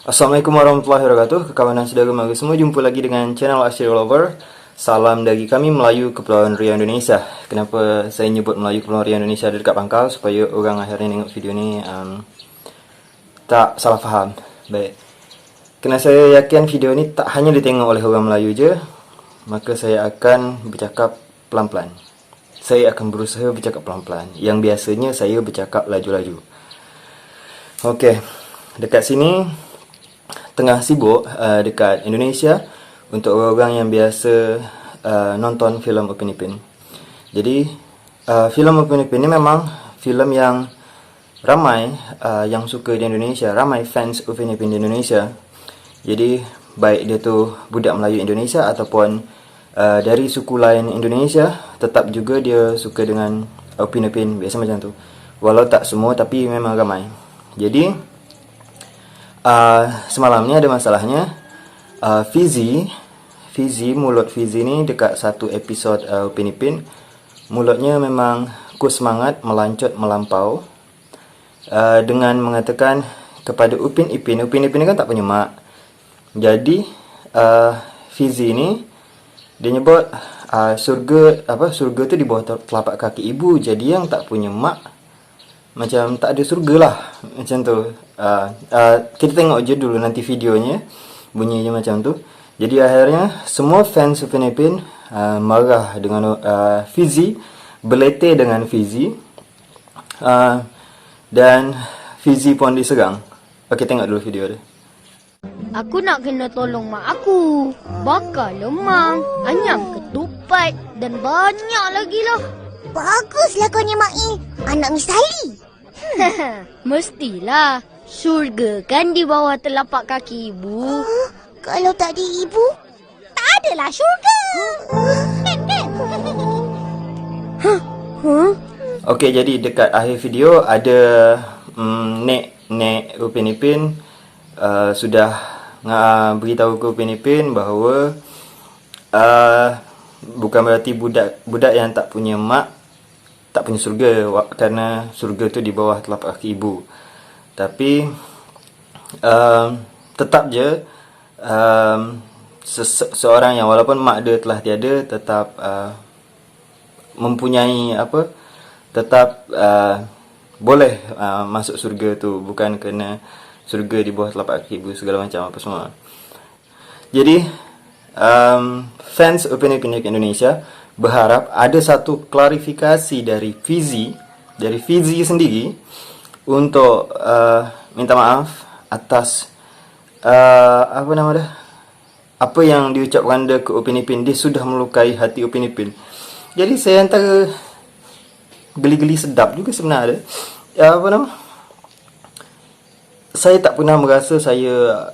Assalamualaikum warahmatullahi wabarakatuh. Kawanan saudara mari semua, jumpa lagi dengan channel Asyir Lover. Salam dari kami Melayu Kepulauan Riau Indonesia. Kenapa saya nyebut Melayu Kepulauan Riau Indonesia ada dekat pangkal, supaya orang akhirnya tengok video ni tak salah faham. Baik, kerana saya yakin video ni tak hanya ditengok oleh orang Melayu je, maka saya akan bercakap pelan-pelan. Saya akan berusaha bercakap pelan-pelan, yang biasanya saya bercakap laju-laju. Okey, dekat sini tengah sibuk dekat Indonesia untuk orang-orang yang biasa nonton filem Upin Ipin. Jadi filem Upin Ipin ni memang filem yang ramai yang suka di Indonesia, ramai fans Upin Ipin di Indonesia. Jadi baik dia tu budak Melayu Indonesia ataupun dari suku lain Indonesia, tetap juga dia suka dengan Upin Ipin, biasa macam tu. Walau tak semua, tapi memang ramai. Jadi semalam ni ada masalahnya. Mulut Fizi ni dekat satu episod Upin Ipin, mulutnya memang kus semangat melancut melampau dengan mengatakan kepada Upin Ipin. Upin Ipin ni kan tak punya mak. Jadi Fizi ni dia nyebut surga tu di bawah telapak kaki ibu. Jadi yang tak punya mak macam tak ada surga lah, macam tu. Kita tengok je dulu nanti videonya, bunyinya macam tu. Jadi akhirnya semua fans Upin Ipin marah dengan Fizi, belete dengan Fizi, dan Fizi pun diserang. Okey, tengok dulu video dia. Aku nak kena tolong mak aku. Bakar lemang, anyam ketupat dan banyak lagi lah. Baguslah kau ni, Mak. Anak Miss Sally. Mestilah. Syurga kan di bawah telapak kaki ibu. Kalau tak ada ibu, tak adalah syurga. Okey, jadi dekat akhir video ada Nek Upin Ipin sudah beritahu ke Upin Ipin bahawa bukan berarti budak yang tak punya mak tak punya surga, kerana surga tu di bawah telapak kaki ibu. Tapi tetap je seorang yang walaupun mak dia telah tiada, tetap mempunyai tetap boleh masuk surga tu, bukan kerana surga di bawah telapak kaki ibu segala macam apa semua. Jadi fans Upin Ipin Indonesia berharap ada satu klarifikasi dari Fizi sendiri untuk minta maaf atas apa yang diucapkan dia ke Upin Ipin. Dia sudah melukai hati Upin Ipin. Jadi saya antara geli-geli sedap juga sebenarnya. Saya tak pernah merasa saya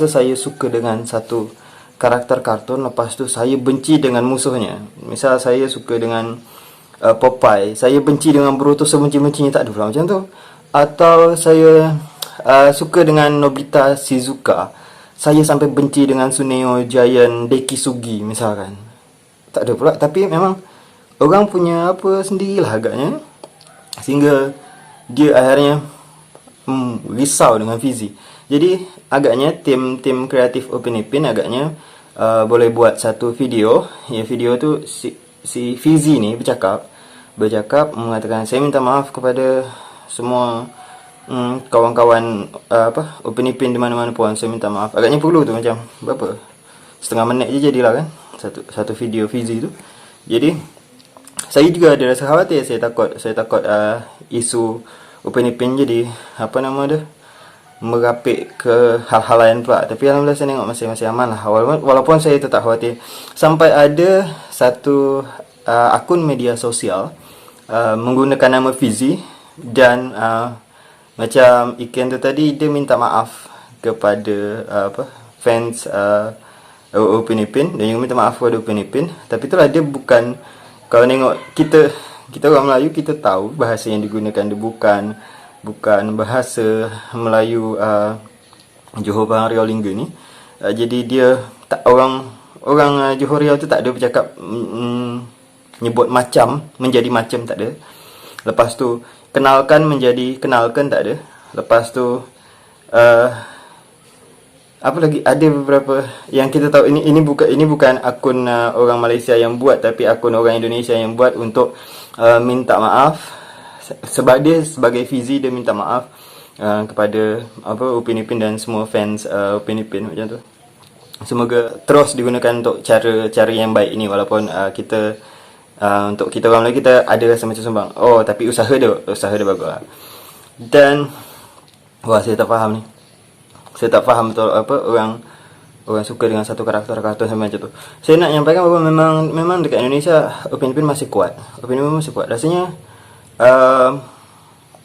saya suka dengan satu karakter kartun, lepas tu saya benci dengan musuhnya. Misal saya suka dengan Popeye, saya benci dengan Boruto sebenci-bencinya, tak ada pula macam tu. Atau saya suka dengan Nobita Shizuka, saya sampai benci dengan Suneo Giant Dekisugi misalkan. Tak ada pula. Tapi memang orang punya apa sendirilah agaknya, sehingga dia akhirnya risau dengan Fizi. Jadi agaknya tim kreatif Upin Ipin agaknya boleh buat satu video. Ya, video tu si Fizi ni bercakap mengatakan, saya minta maaf kepada semua kawan-kawan Upin Ipin di mana-mana pun, saya minta maaf. Agaknya perlu tu macam berapa, setengah minit je jadilah kan satu video Fizi tu. Jadi saya juga ada rasa khawatir. Saya takut isu Upin Ipin jadi merapik ke hal-hal lain pula. Tapi alhamdulillah saya tengok masih aman lah. Walaupun saya tetap khawatir. Sampai ada satu akun media sosial menggunakan nama Fizi, dan macam Iken tu tadi, dia minta maaf kepada fans Upin Ipin, dan juga minta maaf kepada Upin Ipin. Tapi itulah, dia bukan, kalau tengok kita orang Melayu, kita tahu bahasa yang digunakan dia bukan bahasa Melayu Johor Bahru Riau Lingga ni. Jadi dia tak, orang Johor Riau tu tak ada bercakap nyebut macam menjadi macam, tak ada. Lepas tu kenalkan menjadi kenalkan, tak ada. Lepas tu apa lagi, ada beberapa yang kita tahu, ini bukan akun orang Malaysia yang buat, tapi akun orang Indonesia yang buat untuk minta maaf. Sebab dia sebagai Fizi, dia minta maaf kepada Upin Ipin dan semua fans Upin Ipin macam tu. Semoga terus digunakan untuk cara yang baik ini, walaupun kita untuk kita orang Melayu kita ada rasa macam sumbang. Oh, tapi usaha dia bagus lah. Dan saya tak faham ni. Saya tak faham betul apa orang suka dengan satu karakter kartun sampai macam tu. Saya nak nyampaikan bahawa memang dekat Indonesia Upin Ipin masih kuat. Upin Ipin masih kuat. Rasanya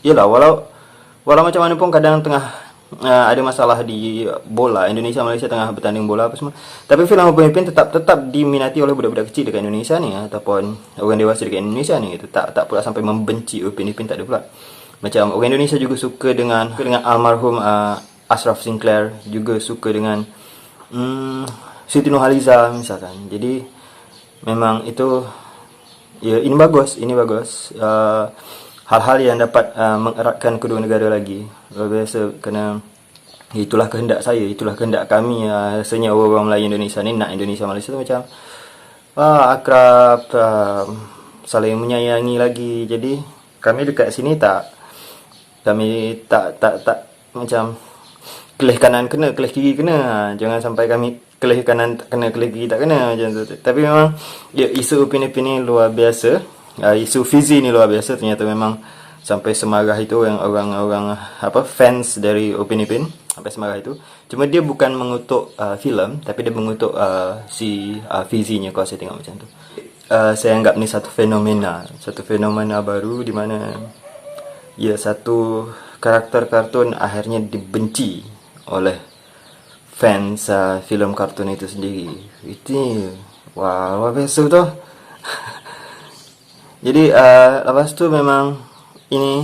yalah, walau macam mana pun kadang tengah ada masalah di bola, Indonesia Malaysia tengah bertanding bola apa semua, tapi filem Upin Ipin tetap diminati oleh budak-budak kecil dekat Indonesia ni, ataupun orang dewasa dekat Indonesia ni gitu. Tak pula sampai membenci Upin Ipin, tak ada pula. Macam orang Indonesia juga suka dengan almarhum Ashraf Sinclair, juga suka dengan Siti Nurhaliza misalkan. Jadi memang itu ya, ini bagus. Hal-hal yang dapat mengeratkan kedua negara lagi. Luar biasa, kerana itulah kehendak saya, itulah kehendak kami. Rasanya orang Melayu Indonesia ni nak Indonesia Malaysia tu macam akrab, saling menyayangi lagi. Jadi kami dekat sini kami tak macam kelih kanan kena, kelih kiri kena. Jangan sampai kami kelih kanan tak kena, kelih kiri tak kena macam tu. Tapi memang ya, isu Upin Ipin ni luar biasa. Isu Fizi ni luar biasa. Ternyata memang sampai semarah itu orang fans dari Upin Ipin sampai semarah itu. Cuma dia bukan mengutuk filem, tapi dia mengutuk si Fizi-nya kalau saya tengok macam tu. Saya anggap ni satu fenomena baru di mana ya, satu karakter kartun akhirnya dibenci oleh fans filem kartun itu sendiri. Itu luar biasa betul. Jadi lepas tu memang ini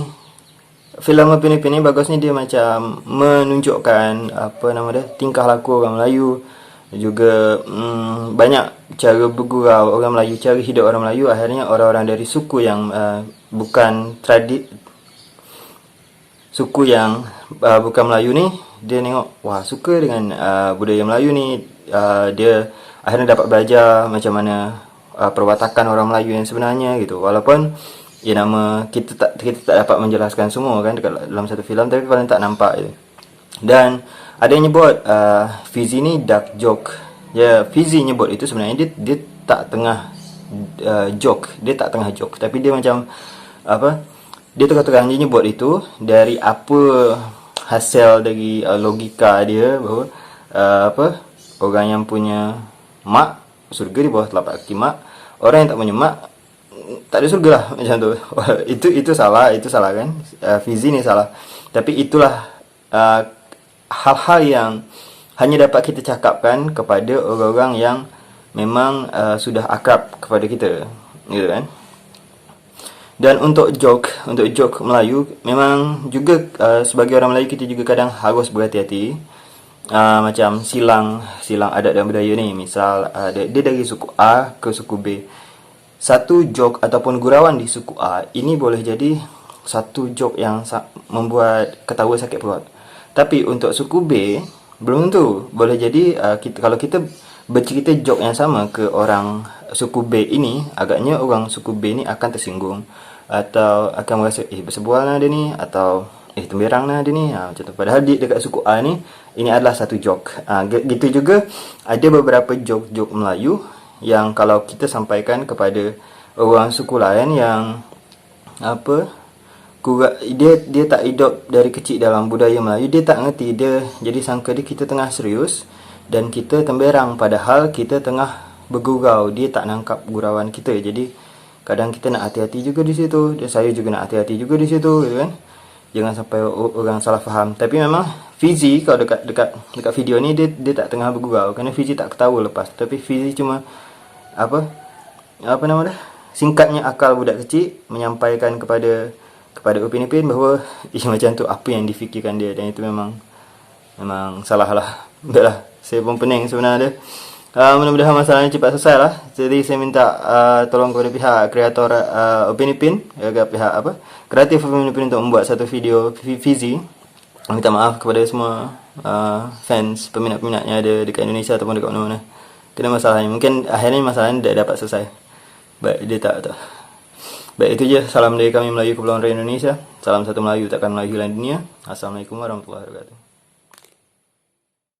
filem Upin Ipin ni bagusnya dia macam menunjukkan tingkah laku orang Melayu, juga banyak cara bergurau orang Melayu, cara hidup orang Melayu. Akhirnya orang-orang dari suku yang bukan bukan Melayu ni, dia tengok suka dengan budaya Melayu ni. Dia akhirnya dapat belajar macam mana perwatakan orang Melayu yang sebenarnya gitu. Walaupun ya, nama kita tak dapat menjelaskan semua kan dekat dalam satu filem, tapi paling tak nampak je. Dan ada yang nyebut Fizi ni dark joke. Ya, Fizi nyebut itu sebenarnya dia tak tengah joke, tapi dia macam dia terang-terang dia nyebut itu dari apa hasil dari logika dia bahawa orang yang punya mak, surga di bawah telapak kaki mak. Orang yang tak punya mak, tak ada surga lah macam tu. itu salah kan. Fizi ni salah. Tapi itulah hal-hal yang hanya dapat kita cakapkan kepada orang-orang yang memang sudah akrab kepada kita, gitu kan. Dan untuk joke Melayu, memang juga sebagai orang Melayu kita juga kadang harus berhati-hati. Macam silang adat dan budaya ni. Misal dia dari suku A ke suku B. Satu joke ataupun gurauan di suku A ini boleh jadi satu joke yang membuat ketawa sakit perut. Tapi untuk suku B belum tentu. Boleh jadi kalau kita bercerita joke yang sama ke orang suku B ini, agaknya orang suku B ni akan tersinggung, atau akan merasa bersebual lah dia ni, atau temberang lah dia ni, macam tu. Padahal dekat suku A ni, ini adalah satu joke. Gitu juga ada beberapa joke-joke Melayu yang kalau kita sampaikan kepada orang suku lain yang dia tak hidup dari kecil dalam budaya Melayu, dia tak ngerti, dia jadi sangka kita tengah serius dan kita temberang, padahal kita tengah bergurau. Dia tak nangkap gurauan kita. Jadi kadang kita nak hati-hati juga di situ, dan saya juga nak hati-hati juga di situ, gitu kan. Jangan sampai orang salah faham. Tapi memang Fizi kalau dekat video ni dia tak tengah bergurau, kerana Fizi tak ketawa lepas. Tapi Fizi cuma singkatnya akal budak kecil menyampaikan kepada Upin Ipin bahawa macam tu apa yang difikirkan dia, dan itu memang salah lah. Entahlah, saya pun pening sebenarnya. Mudah-mudahan masalahnya cepat selesai lah. Jadi saya minta tolong kepada pihak kreator Upin Ipin, pihak kreatif Upin Ipin untuk membuat satu video Fizi minta maaf kepada semua fans, peminat-peminatnya ada dekat Indonesia ataupun dekat mana-mana. Itu masalahnya. Mungkin akhirnya masalahnya tidak dapat selesai. Baik, dia tak. Baik, itu je. Salam dari kami Melayu Kepulauan Riau Indonesia. Salam satu Melayu, takkan Melayu hilang dunia. Assalamualaikum warahmatullahi wabarakatuh.